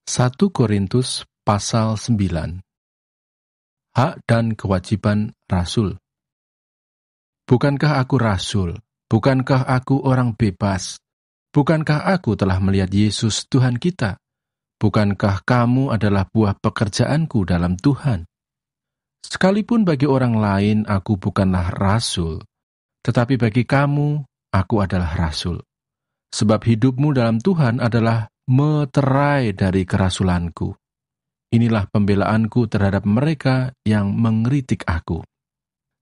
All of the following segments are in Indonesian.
1 Korintus pasal 9. Hak dan kewajiban rasul. Bukankah aku rasul? Bukankah aku orang bebas? Bukankah aku telah melihat Yesus Tuhan kita? Bukankah kamu adalah buah pekerjaanku dalam Tuhan? Sekalipun bagi orang lain aku bukanlah rasul, tetapi bagi kamu aku adalah rasul. Sebab hidupmu dalam Tuhan adalah meterai dari kerasulanku. Inilah pembelaanku terhadap mereka yang mengkritik aku.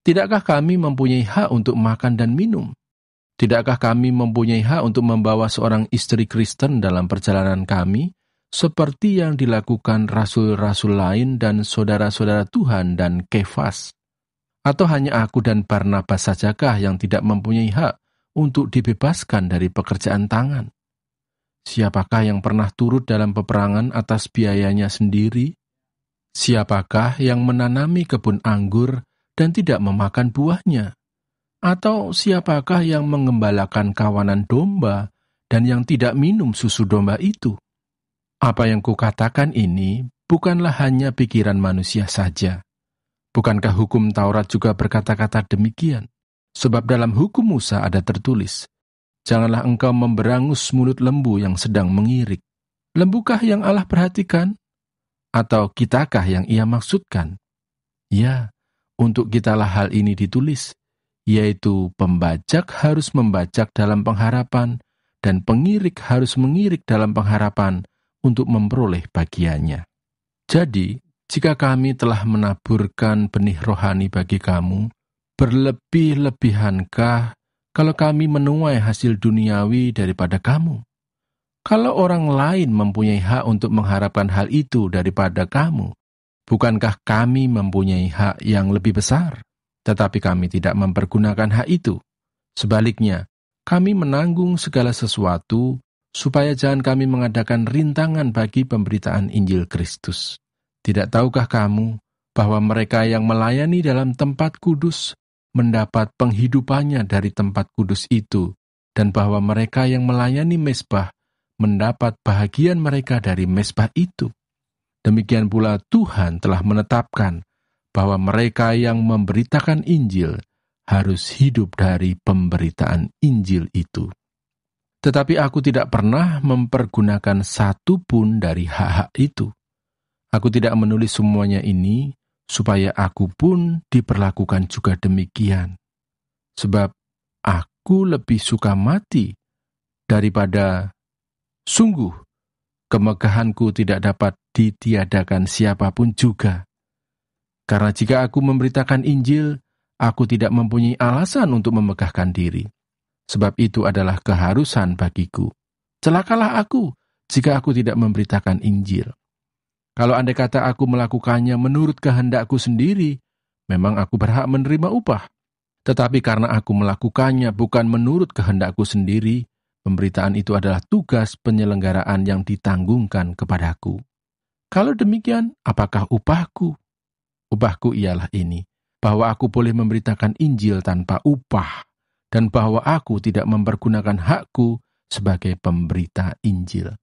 Tidakkah kami mempunyai hak untuk makan dan minum? Tidakkah kami mempunyai hak untuk membawa seorang istri Kristen dalam perjalanan kami, seperti yang dilakukan rasul-rasul lain dan saudara-saudara Tuhan dan Kefas? Atau hanya aku dan Barnabas sajakah yang tidak mempunyai hak untuk dibebaskan dari pekerjaan tangan? Siapakah yang pernah turut dalam peperangan atas biayanya sendiri? Siapakah yang menanami kebun anggur dan tidak memakan buahnya? Atau siapakah yang mengembalakan kawanan domba dan yang tidak minum susu domba itu? Apa yang kukatakan ini bukanlah hanya pikiran manusia saja. Bukankah hukum Taurat juga berkata-kata demikian? Sebab dalam hukum Musa ada tertulis, janganlah engkau memberangus mulut lembu yang sedang mengirik. Lembukah yang Allah perhatikan? Atau kitakah yang ia maksudkan? Ya, untuk kitalah hal ini ditulis, yaitu pembajak harus membajak dalam pengharapan, dan pengirik harus mengirik dalam pengharapan untuk memperoleh bagiannya. Jadi, jika kami telah menaburkan benih rohani bagi kamu, berlebih-lebihankah kalau kami menuai hasil duniawi daripada kamu? Kalau orang lain mempunyai hak untuk mengharapkan hal itu daripada kamu, bukankah kami mempunyai hak yang lebih besar? Tetapi kami tidak mempergunakan hak itu. Sebaliknya, kami menanggung segala sesuatu supaya jangan kami mengadakan rintangan bagi pemberitaan Injil Kristus. Tidak tahukah kamu bahwa mereka yang melayani dalam tempat kudus mendapat penghidupannya dari tempat kudus itu, dan bahwa mereka yang melayani mezbah mendapat bahagian mereka dari mezbah itu. Demikian pula Tuhan telah menetapkan bahwa mereka yang memberitakan Injil harus hidup dari pemberitaan Injil itu. Tetapi aku tidak pernah mempergunakan satu pun dari hak-hak itu. Aku tidak menulis semuanya ini supaya aku pun diperlakukan juga demikian. Sebab aku lebih suka mati daripada sungguh kemegahanku tidak dapat ditiadakan siapapun juga. Karena jika aku memberitakan Injil, aku tidak mempunyai alasan untuk memegahkan diri. Sebab itu adalah keharusan bagiku. Celakalah aku jika aku tidak memberitakan Injil. Kalau andai kata aku melakukannya menurut kehendakku sendiri, memang aku berhak menerima upah. Tetapi karena aku melakukannya bukan menurut kehendakku sendiri, pemberitaan itu adalah tugas penyelenggaraan yang ditanggungkan kepadaku. Kalau demikian, apakah upahku? Upahku ialah ini, bahwa aku boleh memberitakan Injil tanpa upah, dan bahwa aku tidak mempergunakan hakku sebagai pemberita Injil.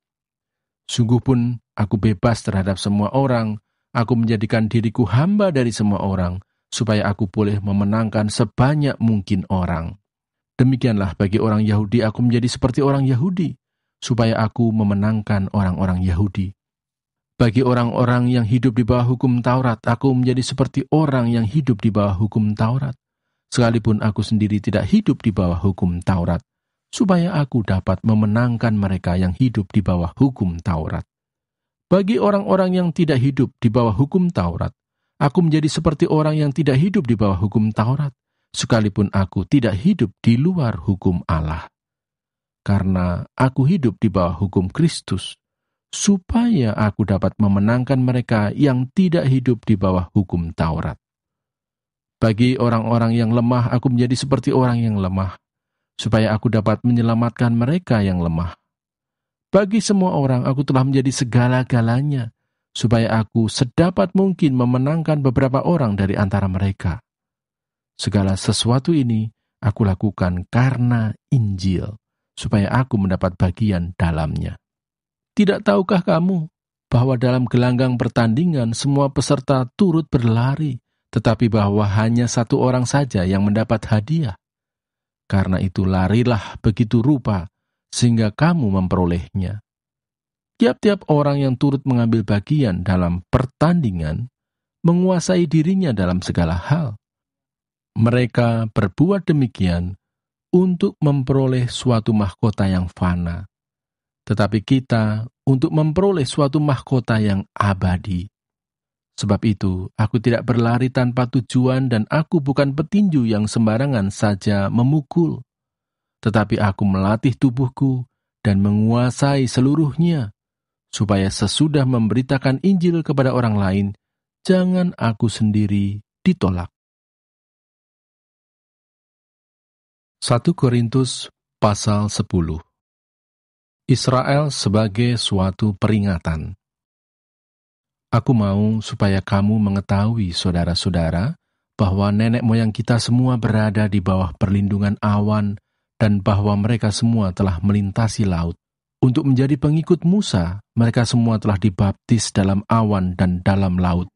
Sungguh pun aku bebas terhadap semua orang, aku menjadikan diriku hamba dari semua orang, supaya aku boleh memenangkan sebanyak mungkin orang. Demikianlah bagi orang Yahudi aku menjadi seperti orang Yahudi, supaya aku memenangkan orang-orang Yahudi. Bagi orang-orang yang hidup di bawah hukum Taurat, aku menjadi seperti orang yang hidup di bawah hukum Taurat. Sekalipun aku sendiri tidak hidup di bawah hukum Taurat, supaya aku dapat memenangkan mereka yang hidup di bawah hukum Taurat. Bagi orang-orang yang tidak hidup di bawah hukum Taurat, aku menjadi seperti orang yang tidak hidup di bawah hukum Taurat, sekalipun aku tidak hidup di luar hukum Allah. Karena aku hidup di bawah hukum Kristus, supaya aku dapat memenangkan mereka yang tidak hidup di bawah hukum Taurat. Bagi orang-orang yang lemah, aku menjadi seperti orang yang lemah, supaya aku dapat menyelamatkan mereka yang lemah. Bagi semua orang, aku telah menjadi segala-galanya, supaya aku sedapat mungkin memenangkan beberapa orang dari antara mereka. Segala sesuatu ini aku lakukan karena Injil, supaya aku mendapat bagian dalamnya. Tidak tahukah kamu bahwa dalam gelanggang pertandingan semua peserta turut berlari, tetapi bahwa hanya satu orang saja yang mendapat hadiah. Karena itu larilah begitu rupa, sehingga kamu memperolehnya. Tiap-tiap orang yang turut mengambil bagian dalam pertandingan, menguasai dirinya dalam segala hal. Mereka berbuat demikian untuk memperoleh suatu mahkota yang fana, tetapi kita untuk memperoleh suatu mahkota yang abadi. Sebab itu, aku tidak berlari tanpa tujuan dan aku bukan petinju yang sembarangan saja memukul, tetapi aku melatih tubuhku dan menguasai seluruhnya, supaya sesudah memberitakan Injil kepada orang lain, jangan aku sendiri ditolak. 1 Korintus pasal 10. Israel sebagai suatu peringatan. Aku mau supaya kamu mengetahui, saudara-saudara, bahwa nenek moyang kita semua berada di bawah perlindungan awan dan bahwa mereka semua telah melintasi laut. Untuk menjadi pengikut Musa, mereka semua telah dibaptis dalam awan dan dalam laut.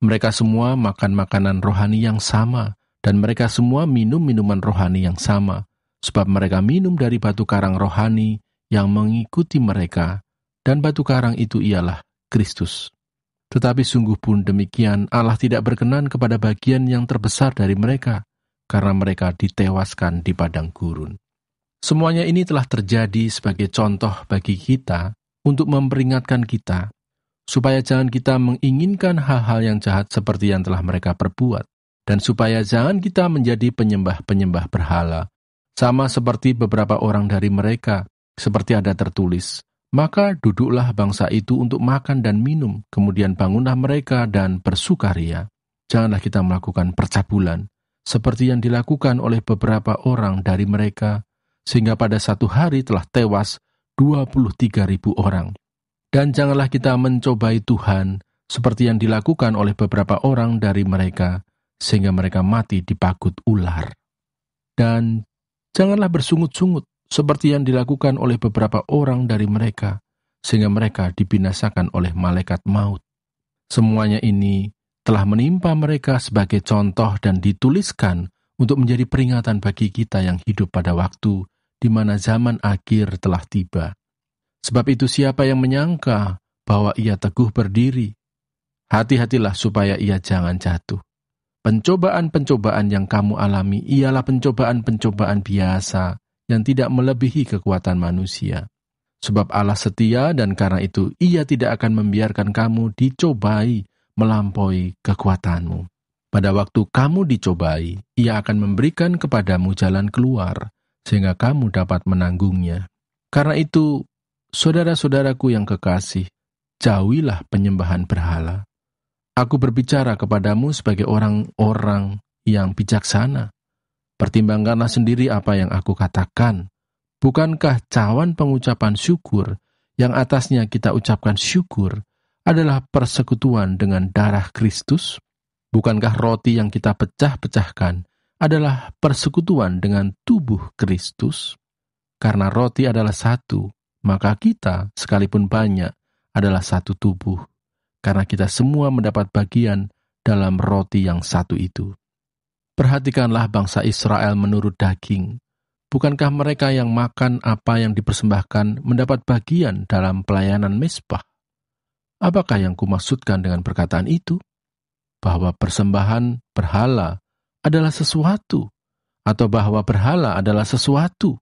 Mereka semua makan makanan rohani yang sama, dan mereka semua minum minuman rohani yang sama, sebab mereka minum dari batu karang rohani yang mengikuti mereka, dan batu karang itu ialah Kristus. Tetapi sungguh pun demikian, Allah tidak berkenan kepada bagian yang terbesar dari mereka, karena mereka ditewaskan di padang gurun. Semuanya ini telah terjadi sebagai contoh bagi kita untuk memperingatkan kita, supaya jangan kita menginginkan hal-hal yang jahat seperti yang telah mereka perbuat, dan supaya jangan kita menjadi penyembah-penyembah berhala, sama seperti beberapa orang dari mereka, seperti ada tertulis, maka duduklah bangsa itu untuk makan dan minum, kemudian bangunlah mereka dan bersukaria. Janganlah kita melakukan percabulan, seperti yang dilakukan oleh beberapa orang dari mereka, sehingga pada satu hari telah tewas 23.000 orang. Dan janganlah kita mencobai Tuhan, seperti yang dilakukan oleh beberapa orang dari mereka, sehingga mereka mati dipagut ular. Dan janganlah bersungut-sungut, seperti yang dilakukan oleh beberapa orang dari mereka, sehingga mereka dibinasakan oleh malaikat maut. Semuanya ini telah menimpa mereka sebagai contoh dan dituliskan untuk menjadi peringatan bagi kita yang hidup pada waktu di mana zaman akhir telah tiba. Sebab itu siapa yang menyangka bahwa ia teguh berdiri, hati-hatilah supaya ia jangan jatuh. Pencobaan-pencobaan yang kamu alami ialah pencobaan-pencobaan biasa yang tidak melebihi kekuatan manusia. Sebab Allah setia dan karena itu ia tidak akan membiarkan kamu dicobai melampaui kekuatanmu. Pada waktu kamu dicobai, ia akan memberikan kepadamu jalan keluar, sehingga kamu dapat menanggungnya. Karena itu, saudara-saudaraku yang kekasih, jauhilah penyembahan berhala. Aku berbicara kepadamu sebagai orang-orang yang bijaksana. Pertimbangkanlah sendiri apa yang aku katakan. Bukankah cawan pengucapan syukur yang atasnya kita ucapkan syukur adalah persekutuan dengan darah Kristus? Bukankah roti yang kita pecah-pecahkan adalah persekutuan dengan tubuh Kristus? Karena roti adalah satu, maka kita, sekalipun banyak, adalah satu tubuh. Karena kita semua mendapat bagian dalam roti yang satu itu. Perhatikanlah bangsa Israel menurut daging. Bukankah mereka yang makan apa yang dipersembahkan mendapat bagian dalam pelayanan mezbah? Apakah yang kumaksudkan dengan perkataan itu? Bahwa persembahan berhala adalah sesuatu, atau bahwa berhala adalah sesuatu?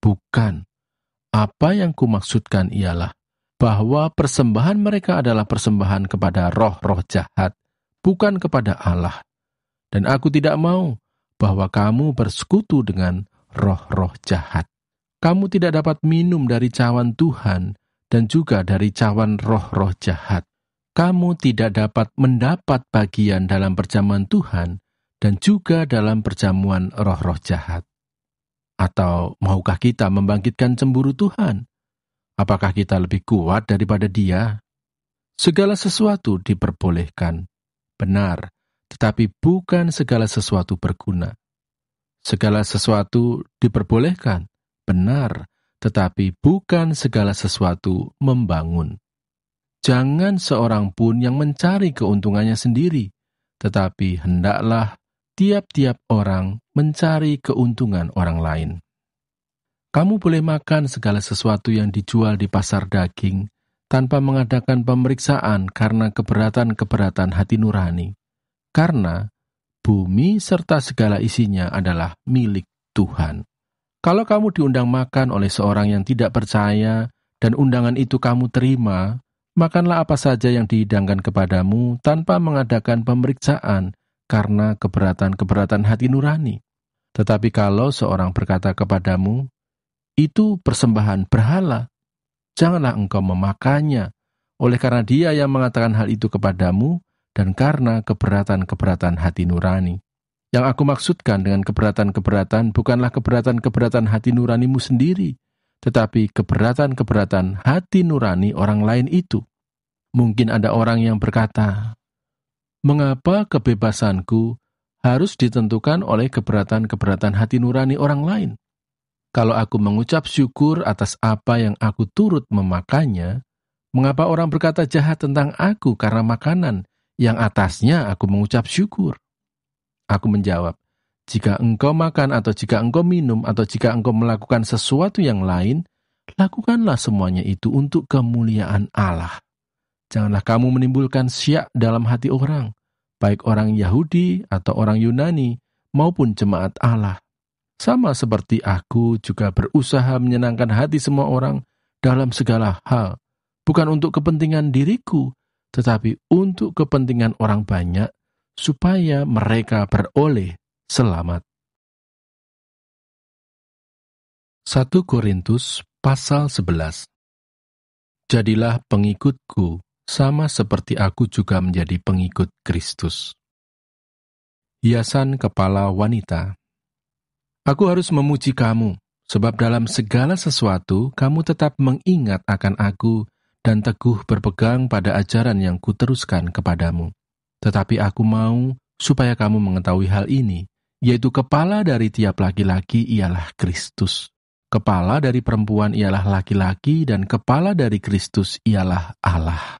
Bukan. Apa yang kumaksudkan ialah bahwa persembahan mereka adalah persembahan kepada roh-roh jahat, bukan kepada Allah. Dan aku tidak mau bahwa kamu bersekutu dengan roh-roh jahat. Kamu tidak dapat minum dari cawan Tuhan dan juga dari cawan roh-roh jahat. Kamu tidak dapat mendapat bagian dalam perjamuan Tuhan dan juga dalam perjamuan roh-roh jahat. Atau maukah kita membangkitkan cemburu Tuhan? Apakah kita lebih kuat daripada Dia? Segala sesuatu diperbolehkan, benar, tetapi bukan segala sesuatu berguna. Segala sesuatu diperbolehkan, benar, tetapi bukan segala sesuatu membangun. jangan seorang pun yang mencari keuntungannya sendiri, tetapi hendaklah tiap-tiap orang mencari keuntungan orang lain. Kamu boleh makan segala sesuatu yang dijual di pasar daging tanpa mengadakan pemeriksaan karena keberatan-keberatan hati nurani. Karena bumi serta segala isinya adalah milik Tuhan. Kalau kamu diundang makan oleh seorang yang tidak percaya dan undangan itu kamu terima, makanlah apa saja yang dihidangkan kepadamu tanpa mengadakan pemeriksaan karena keberatan-keberatan hati nurani. Tetapi kalau seorang berkata kepadamu, itu persembahan berhala, janganlah engkau memakannya, oleh karena dia yang mengatakan hal itu kepadamu dan karena keberatan-keberatan hati nurani. Yang aku maksudkan dengan keberatan-keberatan bukanlah keberatan-keberatan hati nuranimu sendiri, tetapi keberatan-keberatan hati nurani orang lain itu. Mungkin ada orang yang berkata, mengapa kebebasanku harus ditentukan oleh keberatan-keberatan hati nurani orang lain? Kalau aku mengucap syukur atas apa yang aku turut memakannya, mengapa orang berkata jahat tentang aku karena makanan yang atasnya aku mengucap syukur? Aku menjawab, jika engkau makan atau jika engkau minum atau jika engkau melakukan sesuatu yang lain, lakukanlah semuanya itu untuk kemuliaan Allah. Janganlah kamu menimbulkan syak dalam hati orang, baik orang Yahudi atau orang Yunani maupun jemaat Allah. Sama seperti aku juga berusaha menyenangkan hati semua orang dalam segala hal, bukan untuk kepentingan diriku, tetapi untuk kepentingan orang banyak, supaya mereka beroleh selamat. 1 Korintus pasal 11. Jadilah pengikutku, sama seperti aku juga menjadi pengikut Kristus. Hiasan kepala wanita. Aku harus memuji kamu, sebab dalam segala sesuatu kamu tetap mengingat akan aku dan teguh berpegang pada ajaran yang kuteruskan kepadamu. Tetapi aku mau supaya kamu mengetahui hal ini, yaitu kepala dari tiap laki-laki ialah Kristus. Kepala dari perempuan ialah laki-laki dan kepala dari Kristus ialah Allah.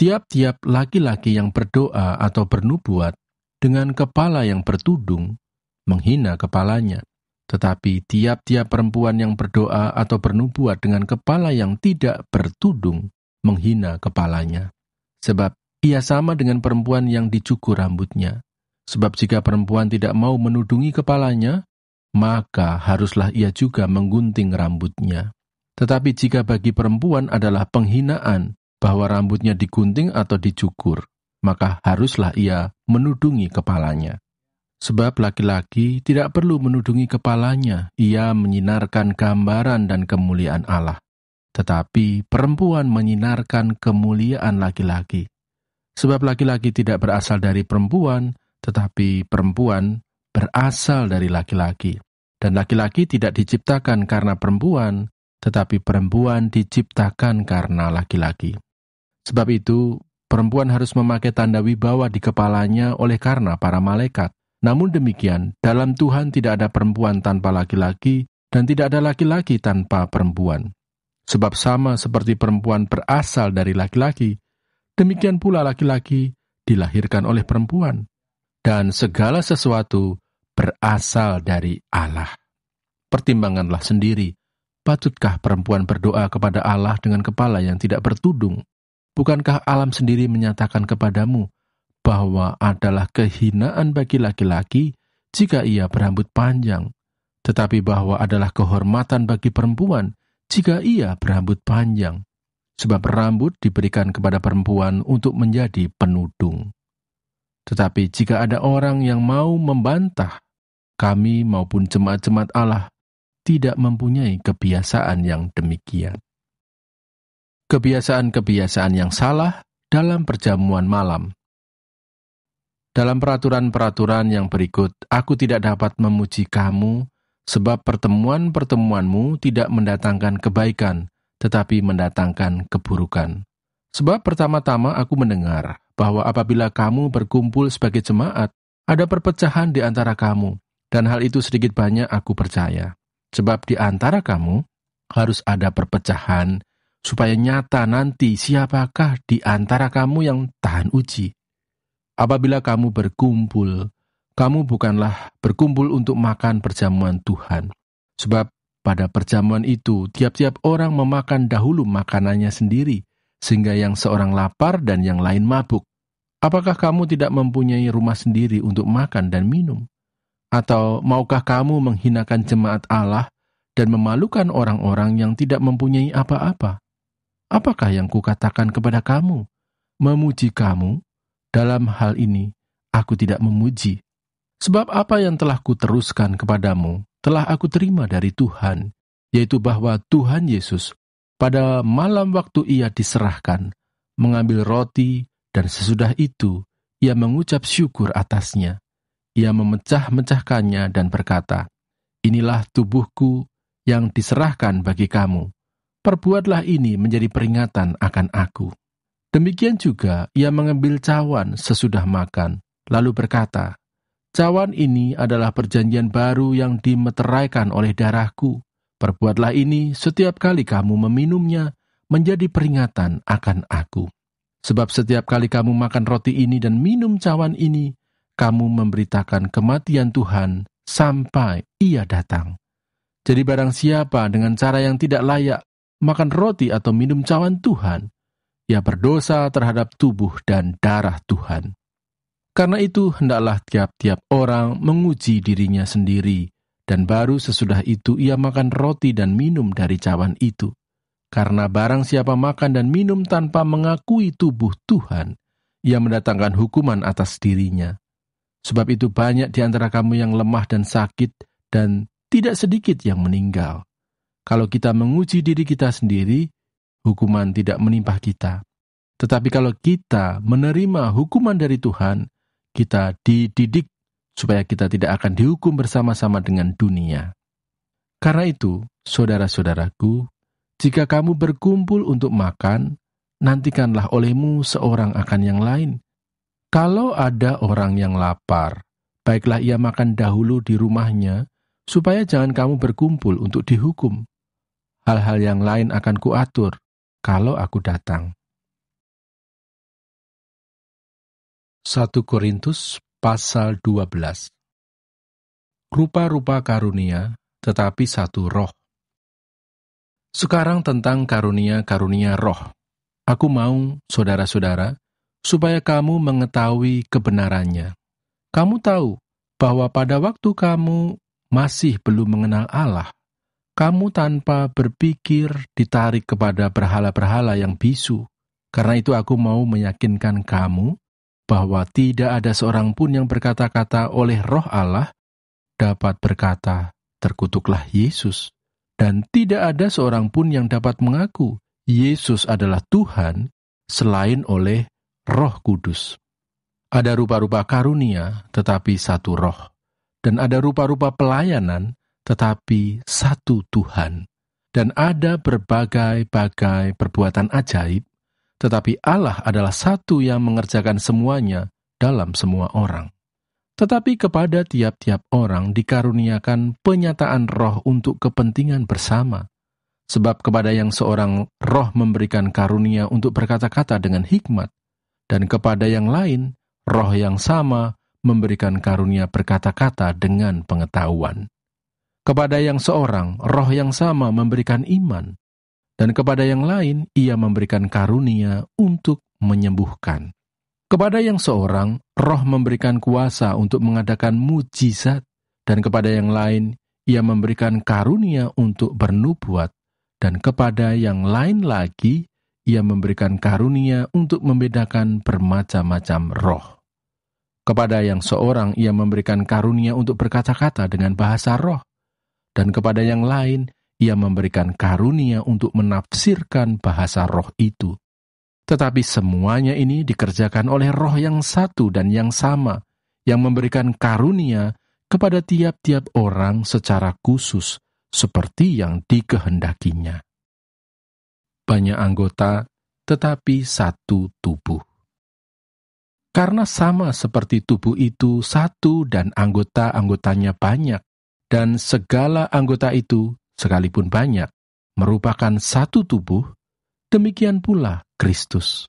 Tiap-tiap laki-laki yang berdoa atau bernubuat dengan kepala yang bertudung menghina kepalanya. Tetapi tiap-tiap perempuan yang berdoa atau bernubuat dengan kepala yang tidak bertudung menghina kepalanya. Sebab ia sama dengan perempuan yang dicukur rambutnya. Sebab jika perempuan tidak mau menudungi kepalanya, maka haruslah ia juga menggunting rambutnya. Tetapi jika bagi perempuan adalah penghinaan bahwa rambutnya digunting atau dicukur, maka haruslah ia menudungi kepalanya. Sebab laki-laki tidak perlu menudungi kepalanya, ia menyinarkan gambaran dan kemuliaan Allah. Tetapi perempuan menyinarkan kemuliaan laki-laki. Sebab laki-laki tidak berasal dari perempuan, tetapi perempuan berasal dari laki-laki. Dan laki-laki tidak diciptakan karena perempuan, tetapi perempuan diciptakan karena laki-laki. Sebab itu, perempuan harus memakai tanda wibawa di kepalanya oleh karena para malaikat. Namun demikian, dalam Tuhan tidak ada perempuan tanpa laki-laki, dan tidak ada laki-laki tanpa perempuan. Sebab sama seperti perempuan berasal dari laki-laki, demikian pula laki-laki dilahirkan oleh perempuan. Dan segala sesuatu berasal dari Allah. Pertimbangkanlah sendiri, patutkah perempuan berdoa kepada Allah dengan kepala yang tidak bertudung? Bukankah alam sendiri menyatakan kepadamu bahwa adalah kehinaan bagi laki-laki jika ia berambut panjang, tetapi bahwa adalah kehormatan bagi perempuan jika ia berambut panjang, sebab rambut diberikan kepada perempuan untuk menjadi penudung. Tetapi jika ada orang yang mau membantah, kami maupun jemaat-jemaat Allah tidak mempunyai kebiasaan yang demikian. Kebiasaan-kebiasaan yang salah dalam perjamuan malam. Dalam peraturan-peraturan yang berikut, aku tidak dapat memuji kamu, sebab pertemuan-pertemuanmu tidak mendatangkan kebaikan, tetapi mendatangkan keburukan. Sebab pertama-tama aku mendengar bahwa apabila kamu berkumpul sebagai jemaat, ada perpecahan di antara kamu, dan hal itu sedikit banyak aku percaya. Sebab di antara kamu harus ada perpecahan, supaya nyata nanti siapakah di antara kamu yang tahan uji. Apabila kamu berkumpul, kamu bukanlah berkumpul untuk makan perjamuan Tuhan. Sebab pada perjamuan itu, tiap-tiap orang memakan dahulu makanannya sendiri, sehingga yang seorang lapar dan yang lain mabuk. Apakah kamu tidak mempunyai rumah sendiri untuk makan dan minum? Atau maukah kamu menghinakan jemaat Allah dan memalukan orang-orang yang tidak mempunyai apa-apa? Apakah yang kukatakan kepada kamu? Memuji kamu? Dalam hal ini, aku tidak memuji. Sebab apa yang telah kuteruskan kepadamu, telah aku terima dari Tuhan, yaitu bahwa Tuhan Yesus, pada malam waktu ia diserahkan, mengambil roti, dan sesudah itu, ia mengucap syukur atasnya. Ia memecah-mecahkannya dan berkata, "Inilah tubuhku yang diserahkan bagi kamu. Perbuatlah ini menjadi peringatan akan aku." Demikian juga ia mengambil cawan sesudah makan, lalu berkata, "Cawan ini adalah perjanjian baru yang dimeteraikan oleh darahku. Perbuatlah ini setiap kali kamu meminumnya menjadi peringatan akan aku. Sebab setiap kali kamu makan roti ini dan minum cawan ini, kamu memberitakan kematian Tuhan sampai ia datang. Jadi barang siapa dengan cara yang tidak layak makan roti atau minum cawan Tuhan, ia berdosa terhadap tubuh dan darah Tuhan. Karena itu hendaklah tiap-tiap orang menguji dirinya sendiri, dan baru sesudah itu ia makan roti dan minum dari cawan itu. Karena barang siapa makan dan minum tanpa mengakui tubuh Tuhan, ia mendatangkan hukuman atas dirinya. Sebab itu banyak di antara kamu yang lemah dan sakit, dan tidak sedikit yang meninggal. Kalau kita menguji diri kita sendiri, hukuman tidak menimpa kita. Tetapi kalau kita menerima hukuman dari Tuhan, kita dididik supaya kita tidak akan dihukum bersama-sama dengan dunia. Karena itu, saudara-saudaraku, jika kamu berkumpul untuk makan, nantikanlah olehmu seorang akan yang lain. Kalau ada orang yang lapar, baiklah ia makan dahulu di rumahnya, supaya jangan kamu berkumpul untuk dihukum. Hal-hal yang lain akan kuatur kalau aku datang. 1 Korintus pasal 12. Rupa-rupa karunia, tetapi satu roh. Sekarang tentang karunia-karunia roh. Aku mau, saudara-saudara, supaya kamu mengetahui kebenarannya. Kamu tahu bahwa pada waktu kamu masih belum mengenal Allah, kamu tanpa berpikir ditarik kepada berhala-berhala yang bisu. Karena itu aku mau meyakinkan kamu bahwa tidak ada seorang pun yang berkata-kata oleh roh Allah dapat berkata, "Terkutuklah Yesus." Dan tidak ada seorang pun yang dapat mengaku Yesus adalah Tuhan selain oleh Roh Kudus. Ada rupa-rupa karunia, tetapi satu roh. Dan ada rupa-rupa pelayanan, tetapi satu Tuhan. Dan ada berbagai-bagai perbuatan ajaib, tetapi Allah adalah satu yang mengerjakan semuanya dalam semua orang. Tetapi kepada tiap-tiap orang dikaruniakan penyataan roh untuk kepentingan bersama. Sebab kepada yang seorang roh memberikan karunia untuk berkata-kata dengan hikmat, dan kepada yang lain, roh yang sama memberikan karunia berkata-kata dengan pengetahuan. Kepada yang seorang, roh yang sama memberikan iman, dan kepada yang lain, ia memberikan karunia untuk menyembuhkan. Kepada yang seorang, roh memberikan kuasa untuk mengadakan mujizat, dan kepada yang lain, ia memberikan karunia untuk bernubuat, dan kepada yang lain lagi, ia memberikan karunia untuk membedakan bermacam-macam roh. Kepada yang seorang, ia memberikan karunia untuk berkata-kata dengan bahasa roh, dan kepada yang lain, ia memberikan karunia untuk menafsirkan bahasa roh itu. Tetapi semuanya ini dikerjakan oleh roh yang satu dan yang sama, yang memberikan karunia kepada tiap-tiap orang secara khusus, seperti yang dikehendakinya. Banyak anggota, tetapi satu tubuh. Karena sama seperti tubuh itu satu dan anggota-anggotanya banyak, dan segala anggota itu, sekalipun banyak, merupakan satu tubuh, Demikian pula Kristus.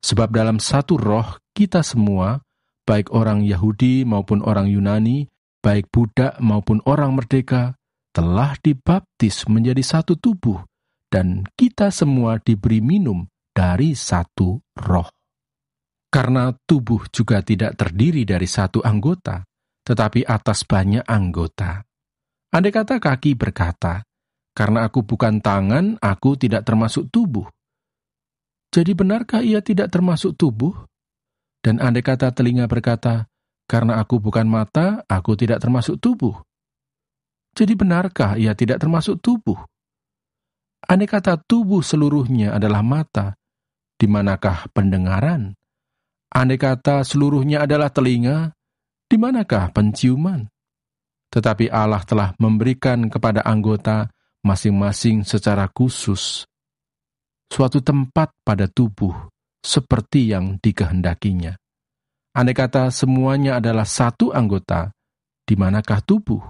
Sebab dalam satu roh kita semua, baik orang Yahudi maupun orang Yunani, baik budak maupun orang merdeka, telah dibaptis menjadi satu tubuh, dan kita semua diberi minum dari satu roh. Karena tubuh juga tidak terdiri dari satu anggota, tetapi atas banyak anggota. Andai kata kaki berkata, "Karena aku bukan tangan, aku tidak termasuk tubuh." Jadi benarkah ia tidak termasuk tubuh? Dan andai kata telinga berkata, "Karena aku bukan mata, aku tidak termasuk tubuh." Jadi benarkah ia tidak termasuk tubuh? Andai kata tubuh seluruhnya adalah mata, di manakah pendengaran? Andai kata seluruhnya adalah telinga, di manakah penciuman? Tetapi Allah telah memberikan kepada anggota masing-masing secara khusus suatu tempat pada tubuh seperti yang dikehendakinya. Andai kata semuanya adalah satu anggota, di manakah tubuh?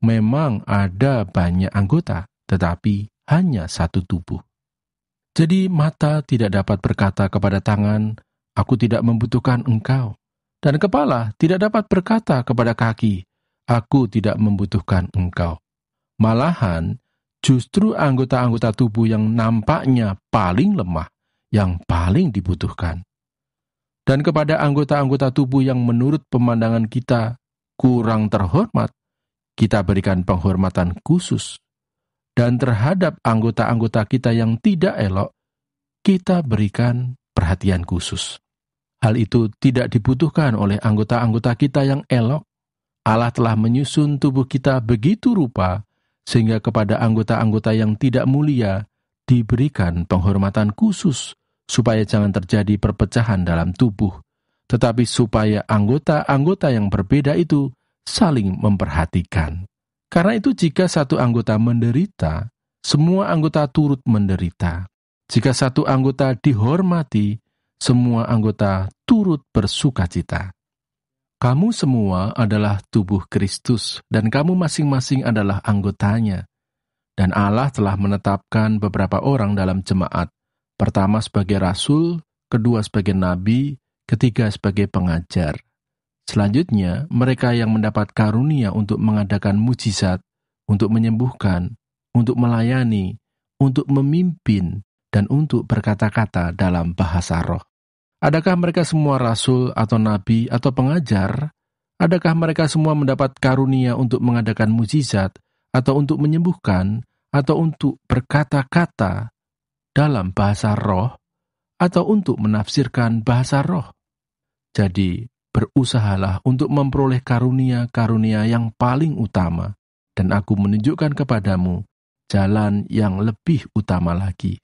Memang ada banyak anggota, tetapi hanya satu tubuh. Jadi mata tidak dapat berkata kepada tangan, "Aku tidak membutuhkan engkau." Dan kepala tidak dapat berkata kepada kaki, "Aku tidak membutuhkan engkau." Malahan, justru anggota-anggota tubuh yang nampaknya paling lemah, yang paling dibutuhkan. Dan kepada anggota-anggota tubuh yang menurut pemandangan kita kurang terhormat, kita berikan penghormatan khusus. Dan terhadap anggota-anggota kita yang tidak elok, kita berikan perhatian khusus. Hal itu tidak dibutuhkan oleh anggota-anggota kita yang elok. Allah telah menyusun tubuh kita begitu rupa, sehingga kepada anggota-anggota yang tidak mulia diberikan penghormatan khusus, supaya jangan terjadi perpecahan dalam tubuh, tetapi supaya anggota-anggota yang berbeda itu saling memperhatikan. Karena itu jika satu anggota menderita, semua anggota turut menderita. Jika satu anggota dihormati, semua anggota turut bersukacita. Kamu semua adalah tubuh Kristus, dan kamu masing-masing adalah anggotanya. Dan Allah telah menetapkan beberapa orang dalam jemaat, pertama sebagai rasul, kedua sebagai nabi, ketiga sebagai pengajar. Selanjutnya, mereka yang mendapat karunia untuk mengadakan mujizat, untuk menyembuhkan, untuk melayani, untuk memimpin, dan untuk berkata-kata dalam bahasa roh. Adakah mereka semua rasul atau nabi atau pengajar? Adakah mereka semua mendapat karunia untuk mengadakan mujizat, atau untuk menyembuhkan, atau untuk berkata-kata dalam bahasa roh, atau untuk menafsirkan bahasa roh? Jadi, berusahalah untuk memperoleh karunia-karunia yang paling utama, dan aku menunjukkan kepadamu jalan yang lebih utama lagi.